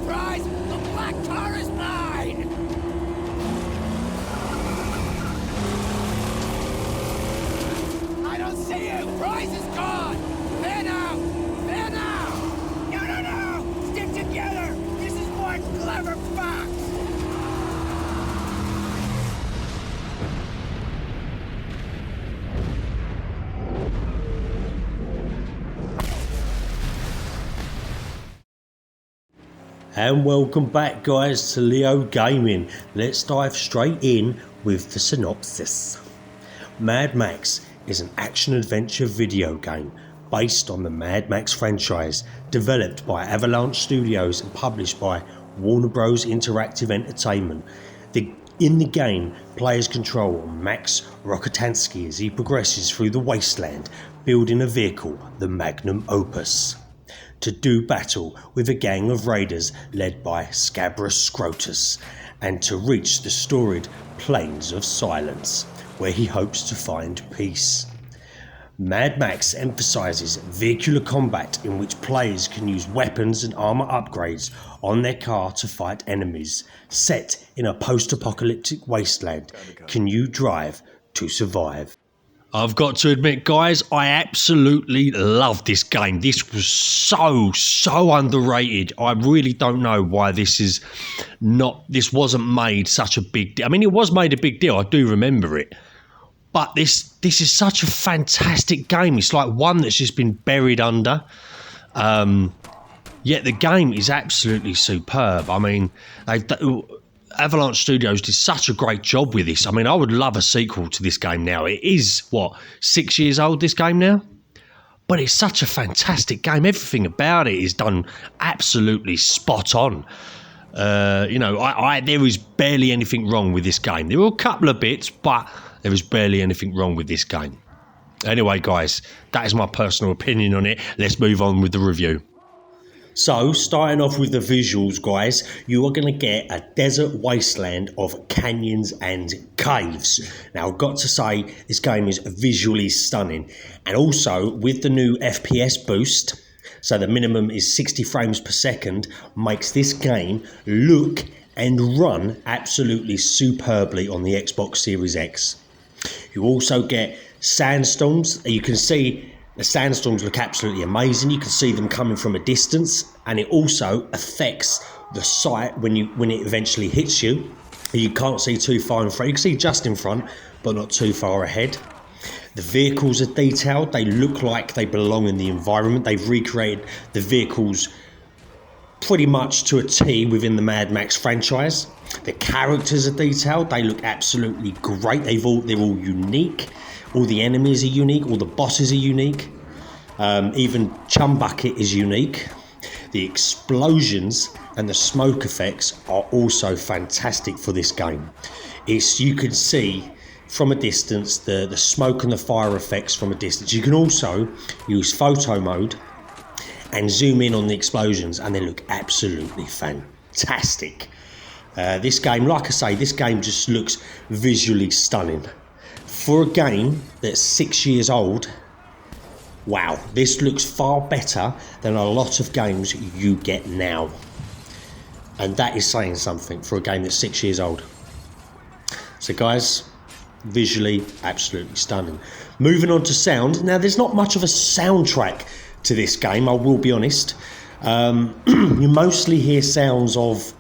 prize! The black car is mine! I don't see you! Prize is gone! There now! There now! No, no, no! Stick together! This is one clever fox! And welcome back guys to Leo Gaming. Let's dive straight in with the synopsis. Mad Max is an action-adventure video game based on the Mad Max franchise, developed by Avalanche Studios and published by Warner Bros. Interactive Entertainment. In the game, players control Max Rokotansky as he progresses through the wasteland, building a vehicle, the Magnum Opus, to do battle with a gang of raiders led by Scabrous Scrotus, and to reach the storied Plains of Silence, where he hopes to find peace. Mad Max emphasises vehicular combat in which players can use weapons and armour upgrades on their car to fight enemies. Set in a post-apocalyptic wasteland, can you drive to survive? I've got to admit guys, I absolutely love this game. This was so underrated. I really don't know why this wasn't made such a big deal. I mean, it was made a big deal, I do remember it. But this is such a fantastic game. It's like one that's just been buried under. Yet the game is absolutely superb. I mean, Avalanche Studios did such a great job with this. I mean, I would love a sequel to this game now. It is, 6 years old, this game now? But it's such a fantastic game. Everything about it is done absolutely spot on. There is barely anything wrong with this game. There were a couple of bits, but there is barely anything wrong with this game. Anyway, guys, that is my personal opinion on it. Let's move on with the review. So, starting off with the visuals, guys, you are going to get a desert wasteland of canyons and caves. Now, I've got to say, this game is visually stunning. And also, with the new FPS Boost, so the minimum is 60 frames per second, makes this game look and run absolutely superbly on the Xbox Series X. You also get sandstorms. You can see the sandstorms look absolutely amazing. You can see them coming from a distance, and it also affects the sight when it eventually hits you. You can't see too far in front. You can see just in front, but not too far ahead. The vehicles are detailed. They look like they belong in the environment. They've recreated the vehicles pretty much to a T within the Mad Max franchise. The characters are detailed. They look absolutely great. They're all unique. All the enemies are unique. All the bosses are unique. Even Chum Bucket is unique. The explosions and the smoke effects are also fantastic for this game. You can see from a distance the smoke and the fire effects from a distance. You can also use photo mode and zoom in on the explosions, and they look absolutely fantastic. This game, like I say, this game just looks visually stunning. For a game that's 6 years old, wow, this looks far better than a lot of games you get now. And that is saying something for a game that's 6 years old. So guys, visually absolutely stunning. Moving on to sound. Now, there's not much of a soundtrack to this game, I will be honest. You mostly hear sounds of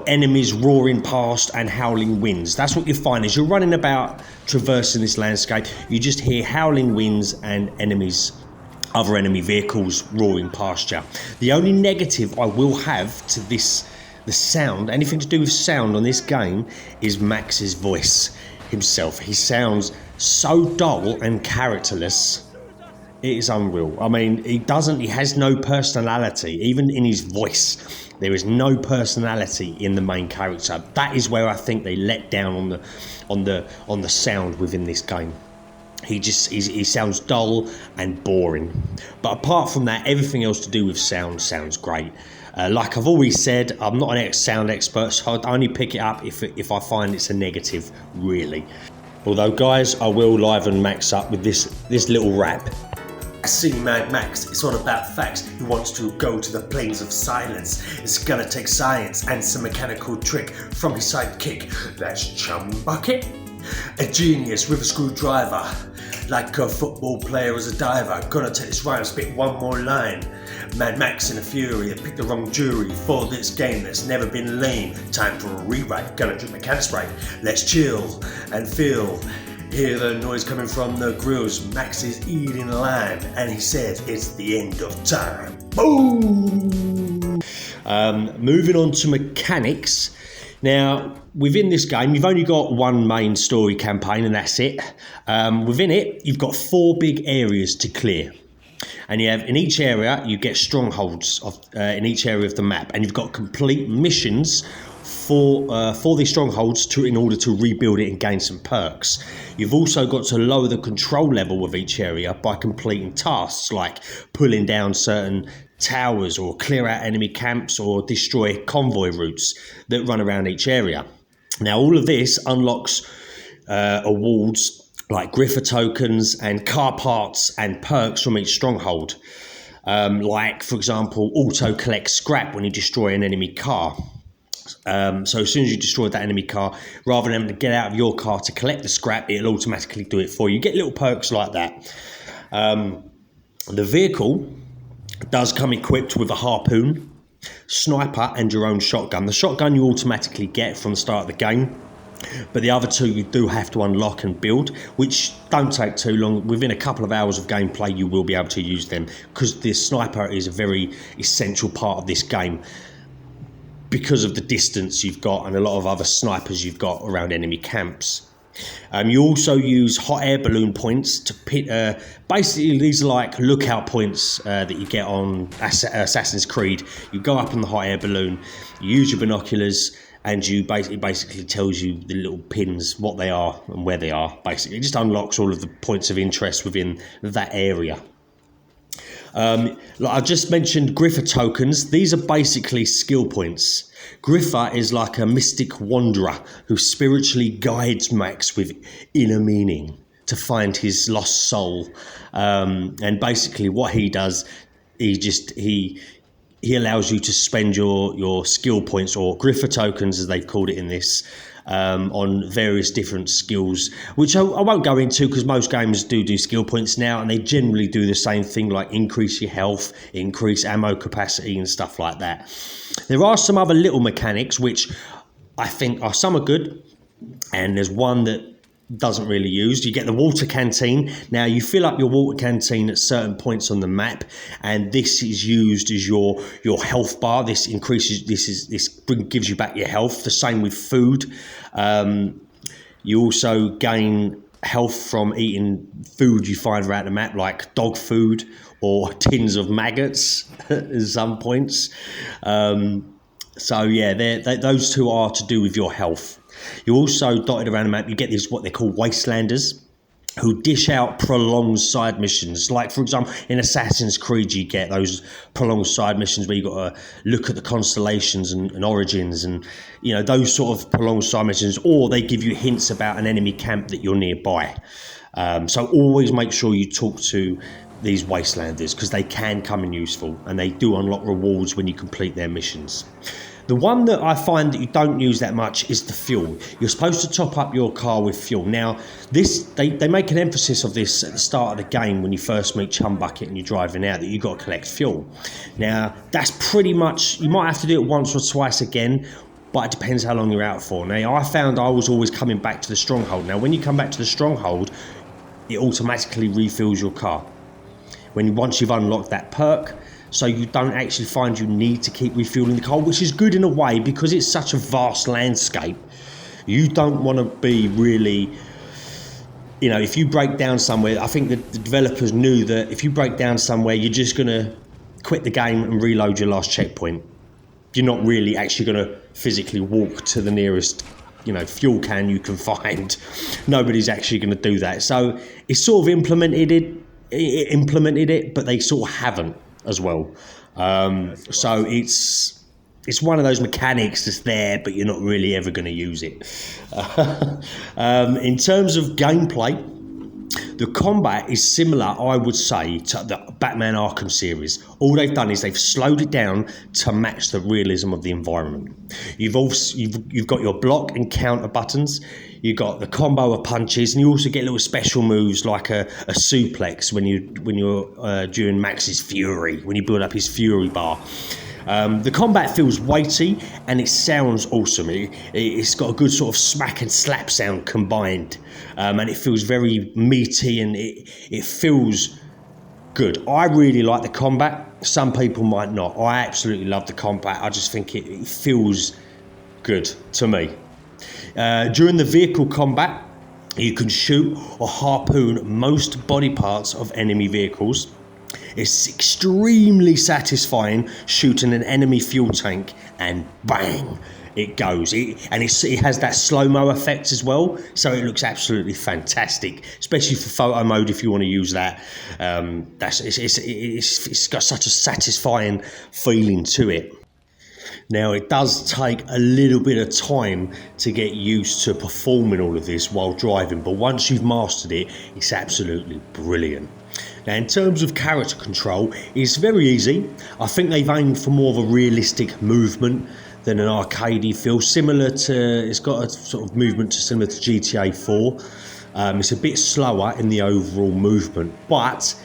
enemies roaring past and howling winds. That's what you find as you're running about traversing this landscape. You just hear howling winds and other enemy vehicles roaring past you. The only negative I will have to the sound, anything to do with sound on this game, is Max's voice himself. He sounds so dull and characterless. It is unreal. I mean, he has no personality, even in his voice. There is no personality in the main character. That is where I think they let down on the sound within this game. He sounds dull and boring. But apart from that, everything else to do with sound sounds great. Like I've always said, I'm not an sound expert, so I'd only pick it up if I find it's a negative, really. Although, guys, I will liven Max up with this little rap. See Mad Max, it's all about facts. He wants to go to the plains of silence. It's gonna take science and some mechanical trick from his sidekick. That's Chum Bucket. A genius with a screwdriver. Like a football player as a diver. Gonna take this rhyme, spit one more line. Mad Max in a fury, I picked the wrong jury for this game that's never been lame. Time for a rewrite, gonna drink mechanics right. Let's chill and feel. Hear the noise coming from the grills. Max is eating land and he says it's the end of time. Boom! Moving on to mechanics. Now, within this game, you've only got one main story campaign and that's it. Within it, you've got 4 big areas to clear. And you have, in each area, you get strongholds in each area of the map. And you've got complete missions for these strongholds in order to rebuild it and gain some perks. You've also got to lower the control level of each area by completing tasks like pulling down certain towers or clear out enemy camps or destroy convoy routes that run around each area. Now all of this unlocks awards like Griffin Tokens and car parts and perks from each stronghold. Like for example, auto collect scrap when you destroy an enemy car. So as soon as you destroy that enemy car, rather than having to get out of your car to collect the scrap, it'll automatically do it for you. You get little perks like that. The vehicle does come equipped with a harpoon, sniper and your own shotgun. The shotgun you automatically get from the start of the game, but the other 2 you do have to unlock and build, which don't take too long. Within a couple of hours of gameplay you will be able to use them, because the sniper is a very essential part of this game because of the distance you've got and a lot of other snipers you've got around enemy camps. You also use hot air balloon points to pit. Basically, these are like lookout points that you get on Assassin's Creed. You go up in the hot air balloon, you use your binoculars, and you basically tells you the little pins what they are and where they are. Basically, it just unlocks all of the points of interest within that area. Like I just mentioned Griffin Tokens. These are basically skill points. Griffin is like a mystic wanderer who spiritually guides Max with inner meaning to find his lost soul. And basically what he does, he allows you to spend your skill points, or Griffin Tokens as they've called it in this, on various different skills, which I won't go into because most games do skill points now, and they generally do the same thing, like increase your health, increase ammo capacity and stuff like that. There are some other little mechanics which I think some are good, and there's one that doesn't really use. You get the water canteen. Now you fill up your water canteen at certain points on the map, and this is used as your health bar. This gives you back your health. The same with food. You also gain health from eating food you find around the map, like dog food or tins of maggots at some points. So yeah, those 2 are to do with your health. You also, dotted around the map, you get these what they call wastelanders, who dish out prolonged side missions. Like, for example, in Assassin's Creed, you get those prolonged side missions where you've got to look at the constellations and origins and, you know, those sort of prolonged side missions, or they give you hints about an enemy camp that you're nearby. So always make sure you talk to these wastelanders, because they can come in useful and they do unlock rewards when you complete their missions. The one that I find that you don't use that much is the fuel. You're supposed to top up your car with fuel. Now, they make an emphasis of this at the start of the game when you first meet Chum Bucket and you're driving out, that you've got to collect fuel. Now, that's pretty much, you might have to do it once or twice again, but it depends how long you're out for. Now, I found I was always coming back to the stronghold. Now, when you come back to the stronghold, it automatically refills your car once you've unlocked that perk. So you don't actually find you need to keep refueling the car, which is good in a way because it's such a vast landscape. You don't want to be really, you know, if you break down somewhere, I think the developers knew that if you break down somewhere, you're just going to quit the game and reload your last checkpoint. You're not really actually going to physically walk to the nearest, you know, fuel can you can find. Nobody's actually going to do that. So it's sort of implemented it, but they sort of haven't as well. So it's one of those mechanics that's there, but you're not really ever going to use it. In terms of gameplay, The combat is similar, I would say, to the Batman Arkham series. All they've done is they've slowed it down to match the realism of the environment. You've got your block and counter buttons. You've got the combo of punches, and you also get little special moves like a suplex when you're during Max's Fury, when you build up his Fury bar. The combat feels weighty and it sounds awesome. It's got a good sort of smack and slap sound combined, and it feels very meaty and it feels good. I really like the combat. Some people might not. I absolutely love the combat. I just think it feels good to me. During the vehicle combat, you can shoot or harpoon most body parts of enemy vehicles. It's extremely satisfying shooting an enemy fuel tank and bang, it goes. It has that slow-mo effect as well, so it looks absolutely fantastic, especially for photo mode if you want to use that. It's got such a satisfying feeling to it. Now, it does take a little bit of time to get used to performing all of this while driving, but once you've mastered it, it's absolutely brilliant. Now, in terms of character control, it's very easy. I think they've aimed for more of a realistic movement than an arcadey feel. It's got a sort of movement similar to GTA 4. It's a bit slower in the overall movement, but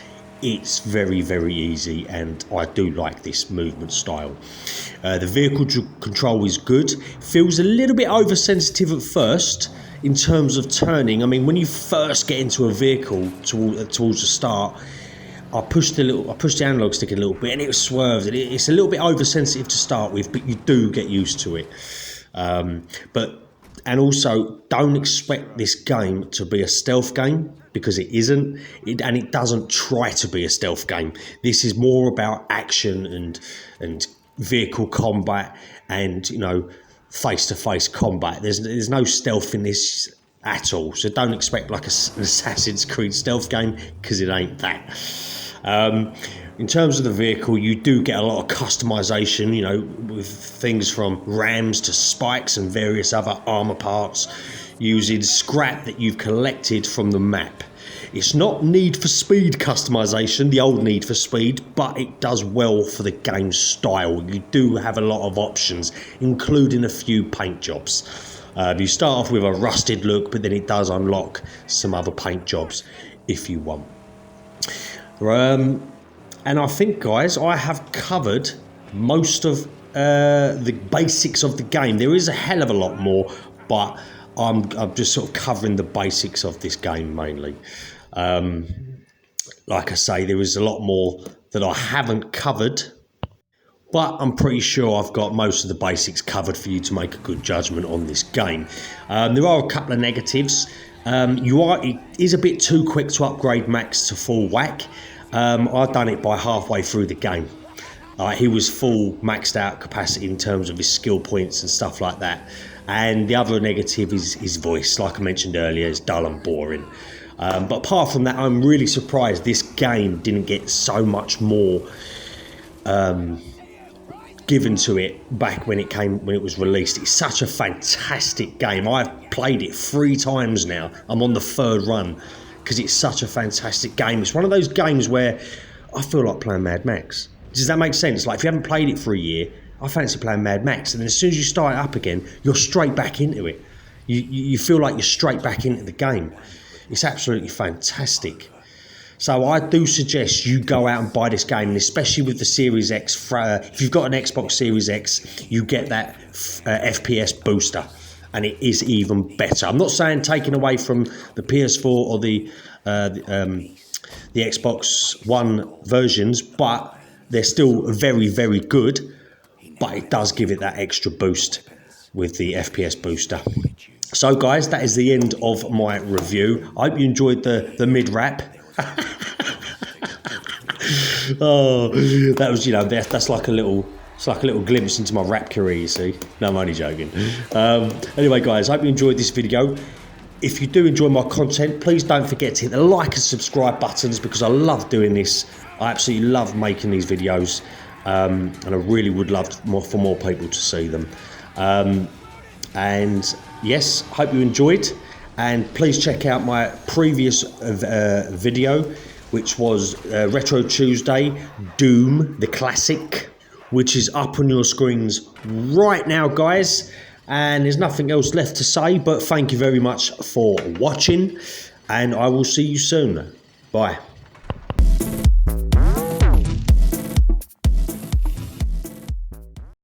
it's very, very easy, and I do like this movement style. The vehicle control is good. Feels a little bit oversensitive at first in terms of turning. I mean, when you first get into a vehicle towards the start, I pushed the analog stick a little bit and it swerved. It's a little bit oversensitive to start with, but you do get used to it. And also, don't expect this game to be a stealth game, because it isn't, and it doesn't try to be a stealth game. This is more about action and vehicle combat and, you know, face-to-face combat. There's no stealth in this at all, so don't expect like an Assassin's Creed stealth game, because it ain't that. In terms of the vehicle, you do get a lot of customization, you know, with things from rams to spikes and various other armor parts, using scrap that you've collected from the map. It's not Need for Speed customization, the old Need for Speed, but it does well for the game style. You do have a lot of options, including a few paint jobs. You start off with a rusted look, but then it does unlock some other paint jobs if you want. And I think, guys, I have covered most of the basics of the game. There is a hell of a lot more, but I'm just sort of covering the basics of this game mainly. Like I say, there is a lot more that I haven't covered, but I'm pretty sure I've got most of the basics covered for you to make a good judgment on this game. There are a couple of negatives. It is a bit too quick to upgrade Max to full whack. I've done it by halfway through the game. He was full maxed out capacity in terms of his skill points and stuff like that. And the other negative is his voice, like I mentioned earlier, is dull and boring. But apart from that, I'm really surprised this game didn't get so much more given to it back when it was released. It's such a fantastic game. I've played it 3 times now. I'm on the 3rd run because it's such a fantastic game. It's one of those games where I feel like playing Mad Max. Does that make sense? Like, if you haven't played it for a year, I fancy playing Mad Max, and then as soon as you start it up again, you're straight back into it. You feel like you're straight back into the game. It's absolutely fantastic. So I do suggest you go out and buy this game, and especially with the Series X. If you've got an Xbox Series X, you get that FPS booster, and it is even better. I'm not saying taking away from the PS4 or the Xbox One versions, but they're still very, very good. But it does give it that extra boost with the FPS booster. So guys, that is the end of my review. I hope you enjoyed the mid-wrap. Oh, that was, you know, that's like a little glimpse into my rap career, you see. No, I'm only joking. Anyway, guys, I hope you enjoyed this video. If you do enjoy my content, please don't forget to hit the like and subscribe buttons, because I love doing this. I absolutely love making these videos, and I really would love for more people to see them. And yes, hope you enjoyed, And please check out my previous video, which was Retro Tuesday, Doom, the classic, which is up on your screens right now, guys. And there's nothing else left to say, but thank you very much for watching, and I will see you soon. Bye.